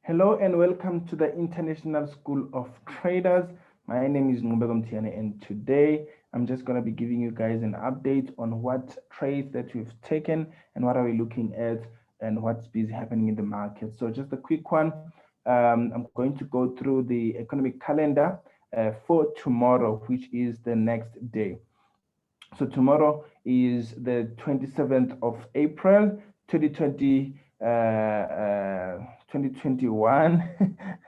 Hello and welcome to the International School of Traders. My name is Ngubego Mtiane, and today I'm just going to be giving you guys an update on what trades that we've taken and what are we looking at and what's busy happening in the market. So just a quick one. I'm going to go through the economic calendar for tomorrow, which is the next day. So tomorrow is the 27th of April, 2021.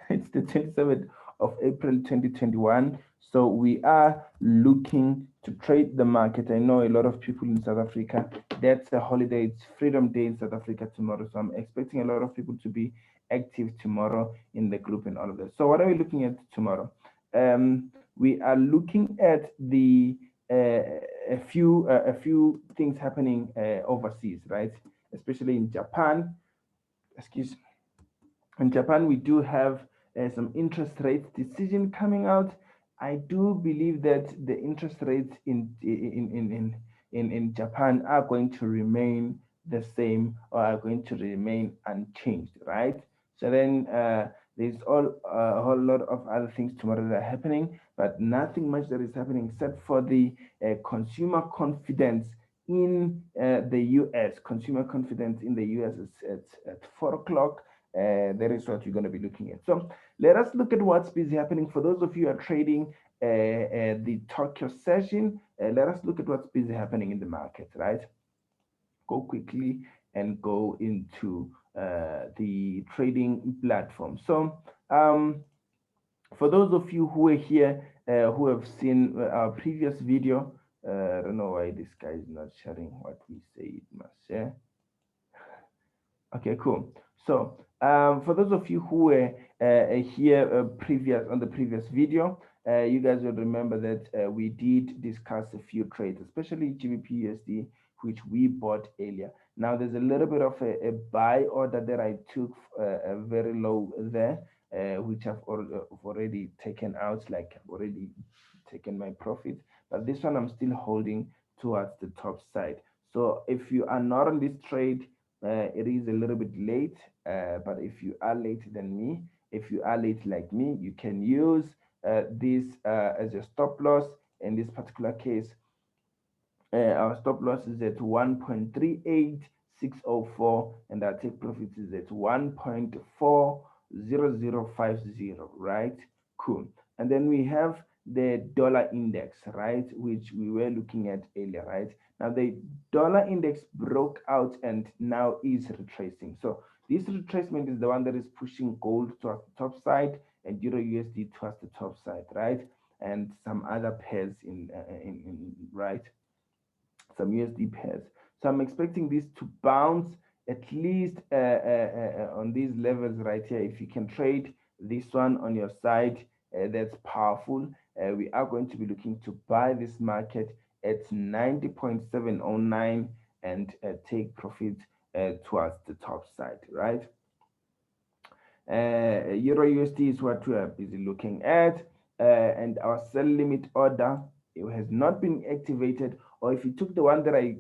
It's the 27th of April, 2021. So we are looking to trade the market. I know a lot of people in South Africa, that's a holiday. It's Freedom Day in South Africa tomorrow. So I'm expecting a lot of people to be active tomorrow in the group and all of that. So what are we looking at tomorrow? We are looking at the a few things happening overseas, right? Especially in Japan. Excuse. In Japan, we do have some interest rate decision coming out. I do believe that the interest rates in Japan are going to remain the same or are going to remain unchanged, right? So then there's a whole lot of other things tomorrow that are happening, but nothing much that is happening except for the consumer confidence in the US. Consumer confidence in the US is at 4 o'clock. That is what you're going to be looking at. So let us look at what's busy happening. For those of you who are trading the Tokyo session, let us look at what's busy happening in the market, right? Go quickly and go into the trading platform. So for those of you who are here, who have seen our previous video, I don't know why this guy is not sharing what we say it must share. Okay, cool. So for those of you who were here on the previous video, you guys will remember that we did discuss a few trades, especially GBP USD, which we bought earlier. Now there's a little bit of a buy order that I took very low there, which I've already taken out, like I've already taken my profit. But this one I'm still holding towards the top side. So if you are not on this trade, it is a little bit late, but if you are late than me, if you are late like me, you can use this as your stop loss. In this particular case, our stop loss is at 1.38604, and our take profit is at 1.40050, right? Cool. And then we have the dollar index, right, which we were looking at earlier, right? Now the dollar index broke out and now is retracing. So this retracement is the one that is pushing gold towards the top side and euro USD towards the top side, right? And some other pairs in right, some USD pairs. So I'm expecting this to bounce at least on these levels right here. If you can trade this one on your side, that's powerful. We are going to be looking to buy this market at 90.709 and take profit towards the top side, right? Euro USD is what we are busy looking at, and our sell limit order, it has not been activated. Or if you took the one that I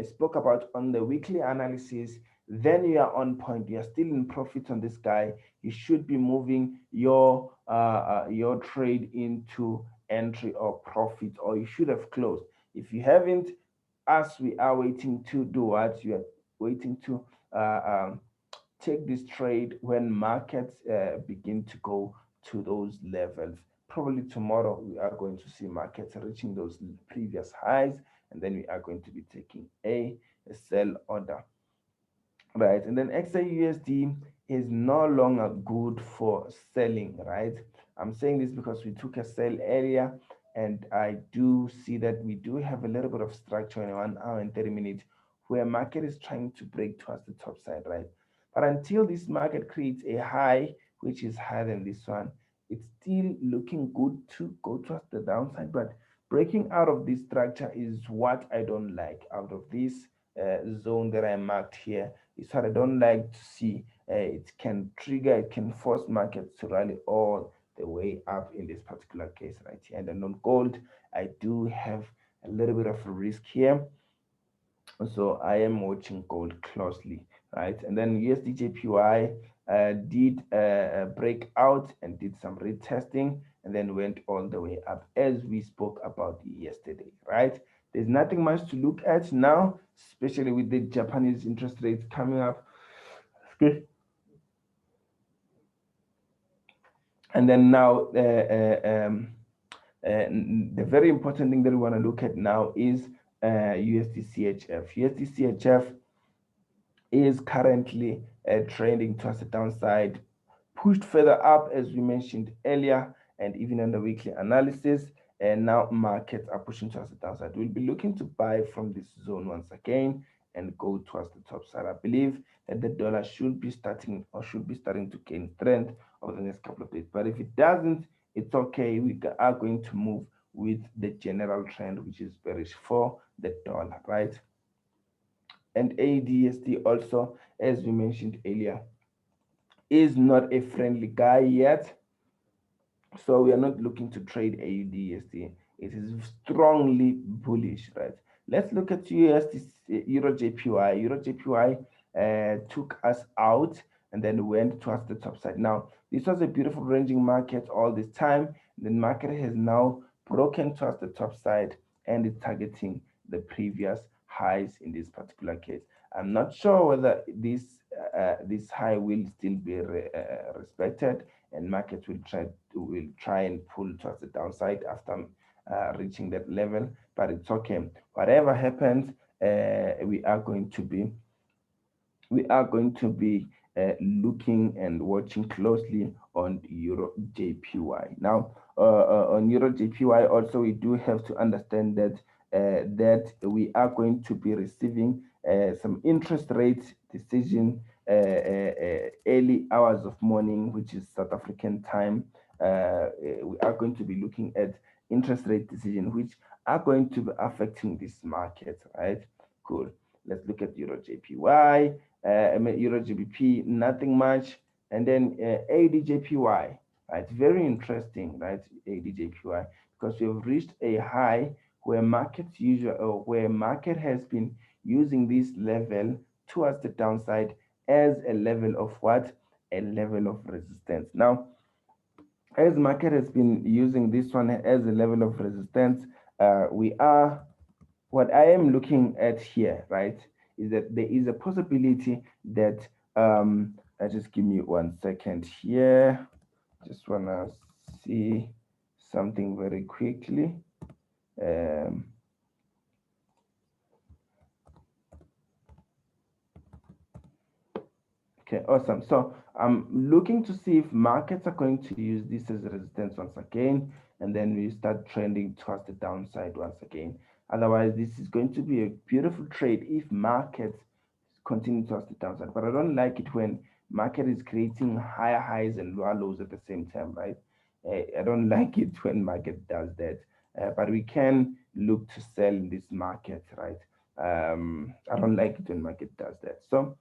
spoke about on the weekly analysis, then you are on point. You are still in profit on this guy. You should be moving your trade into entry or profit, or you should have closed. If you haven't, as we are waiting to do what you are waiting to take this trade when markets begin to go to those levels. Probably tomorrow we are going to see markets reaching those previous highs, and then we are going to be taking a sell order, right? And then XAUSD is no longer good for selling, right? I'm saying this because we took a sell earlier, and I do see that we do have a little bit of structure in 1 hour and 30 minutes where market is trying to break towards the top side, right? But until this market creates a high, which is higher than this one, it's still looking good to go towards the downside. But breaking out of this structure is what I don't like. Out of this zone that I marked here is what I don't like to see. It can trigger, it can force markets to rally all the way up in this particular case right here. And then on gold, I do have a little bit of a risk here. So I am watching gold closely, right? And then USD JPY did break out and did some retesting and then went all the way up as we spoke about yesterday, right? There's nothing much to look at now, especially with the Japanese interest rates coming up. And then now, the very important thing that we want to look at now is USD CHF. USD CHF is currently trending towards the downside, pushed further up as we mentioned earlier, and even on the weekly analysis. And now markets are pushing towards the downside. We'll be looking to buy from this zone once again and go towards the top side. I believe that the dollar should be starting to gain strength over the next couple of days. But if it doesn't, it's okay. We are going to move with the general trend, which is bearish for the dollar, right? And ADSD also, as we mentioned earlier, is not a friendly guy yet. So we are not looking to trade AUDSD. It is strongly bullish, right? Let's look at USD Euro JPY. Euro JPY took us out and then went towards the top side. Now, this was a beautiful ranging market all this time. The market has now broken towards the top side and is targeting the previous highs in this particular case. I'm not sure whether this high will still be respected, and markets will try and pull towards the downside after reaching that level. But it's okay. Whatever happens, we are going to be looking and watching closely on Euro JPY. Now, on Euro JPY, also we do have to understand that we are going to be receiving some interest rate decision early hours of morning, which is South African time. We are going to be looking at interest rate decision, which are going to be affecting this market, right? Cool. Let's look at Euro JPY. Euro GBP, nothing much. And then ADJPY, right? Very interesting, right? ADJPY, because we have reached a high where market has been using this level towards the downside as a level of what? A level of resistance. Now, as market has been using this one as a level of resistance, what I am looking at here, right, is that there is a possibility that just give me 1 second here. Just wanna see something very quickly. Okay, awesome. So I'm looking to see if markets are going to use this as a resistance once again, and then we start trending towards the downside once again. Otherwise, this is going to be a beautiful trade if markets continue towards the downside. But I don't like it when market is creating higher highs and lower lows at the same time, right? I don't like it when market does that. But we can look to sell in this market, right? I don't like it when market does that. So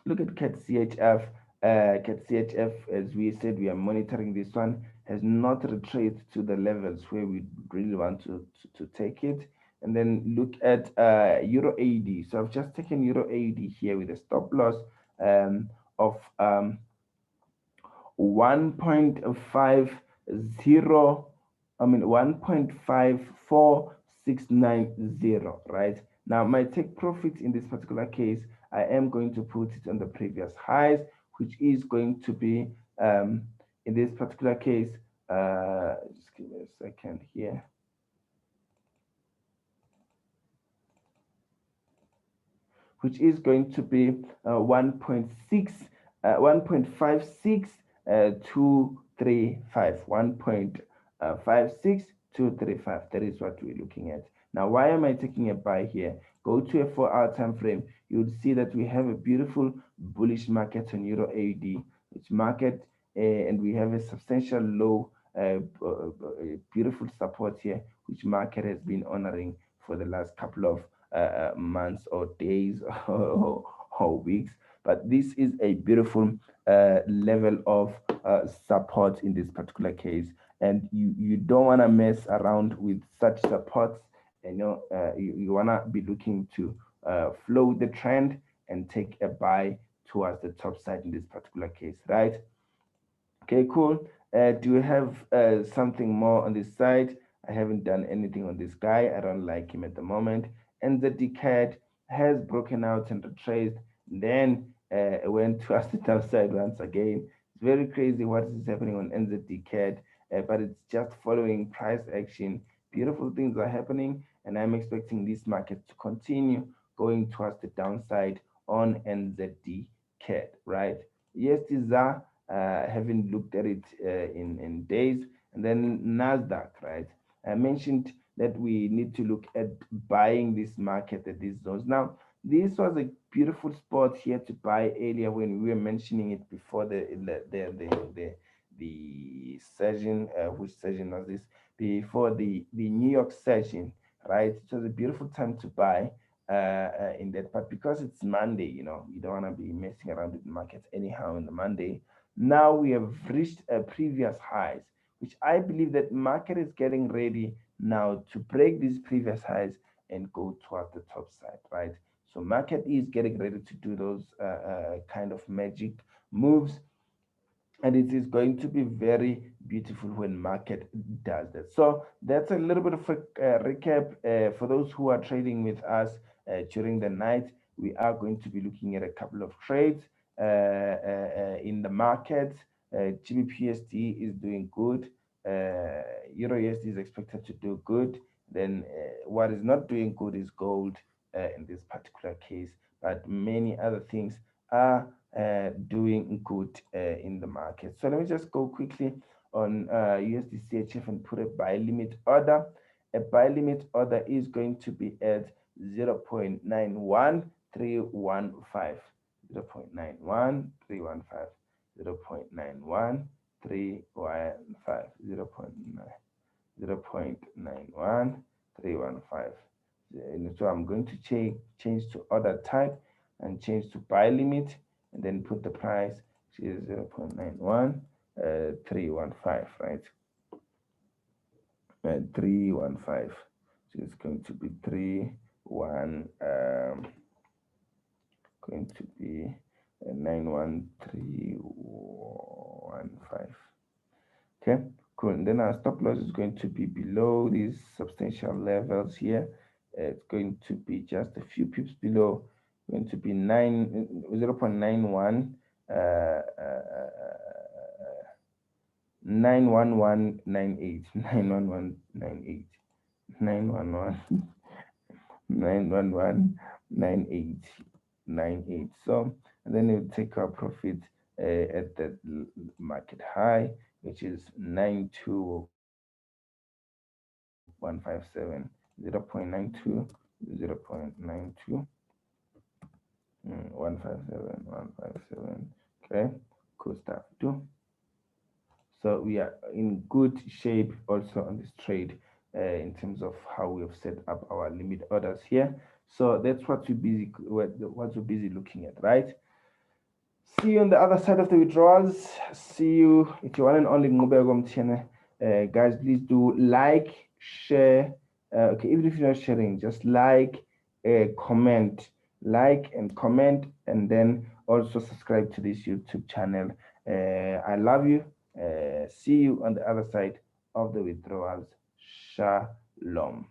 look at CAT CHF. CAT CHF, as we said, we are monitoring this one, has not retraced to the levels where we really want to take it. And then look at Euro AD. So I've just taken Euro AD here with a stop loss of 1.50, 1.54690, right? Now, my take profit in this particular case, I am going to put it on the previous highs, which is going to be, in this particular case, just give me a second here. Which is going to be 1.56 235, 1.56235. That is what we're looking at. Now, why am I taking a buy here? Go to a 4-hour time frame. You would see that we have a beautiful bullish market on Euro AD, which market, and we have a substantial low, beautiful support here, which market has been honoring for the last couple of months or days or weeks. But this is a beautiful level of support in this particular case, and you don't want to mess around with such supports. You want to be looking to flow the trend and take a buy towards the top side in this particular case, right? Okay, cool. Do you have something more on this side? I haven't done anything on this guy. I don't like him at the moment. And the decad has broken out and retraced, then went towards the downside once again. It's very crazy what is happening on NZ decad, but it's just following price action. Beautiful things are happening, and I'm expecting this market to continue going towards the downside on NZD CAD, right? Yes, these are haven't looked at it in days. And then Nasdaq, right? I mentioned that we need to look at buying this market at these zones. Now, this was a beautiful spot here to buy earlier when we were mentioning it before the session. Which session was this? Before the New York session, right? It was a beautiful time to buy in that, but because it's Monday, you don't want to be messing around with the markets anyhow in the Monday. Now we have reached previous highs, which I believe that market is getting ready now to break these previous highs and go towards the top side, right? So market is getting ready to do those kind of magic moves, and it is going to be very beautiful when market does that. So that's a little bit of a recap for those who are trading with us during the night. We are going to be looking at a couple of trades in the market. GBPSD is doing good. Euro USD is expected to do good. Then what is not doing good is gold in this particular case, but many other things are doing good in the market. So let me just go quickly on USD CHF and put a buy limit order. A buy limit order is going to be at 0.91315. 0.91315. 0.91315. 0.91315. So I'm going to change to order type and change to buy limit, and then put the price, which is 0.91315, right? 315. So it's going to be 91315. Okay, cool. And then our stop loss is going to be below these substantial levels here. It's going to be just a few pips below, going to be 0.91 91198 91198 911 91198. So, and then you take our profit at the market high, which is 92157. 0.92 0.92 157. Okay, cool stuff too. So we are in good shape also on this trade in terms of how we have set up our limit orders here. So that's what we're busy looking at, right? See you on the other side of the withdrawals. See you. If you want an only guys, please do like, share. Okay, even if you're not sharing, just like, comment, like and comment, and then also subscribe to this YouTube channel. I love you. See you on the other side of the withdrawals. Shalom.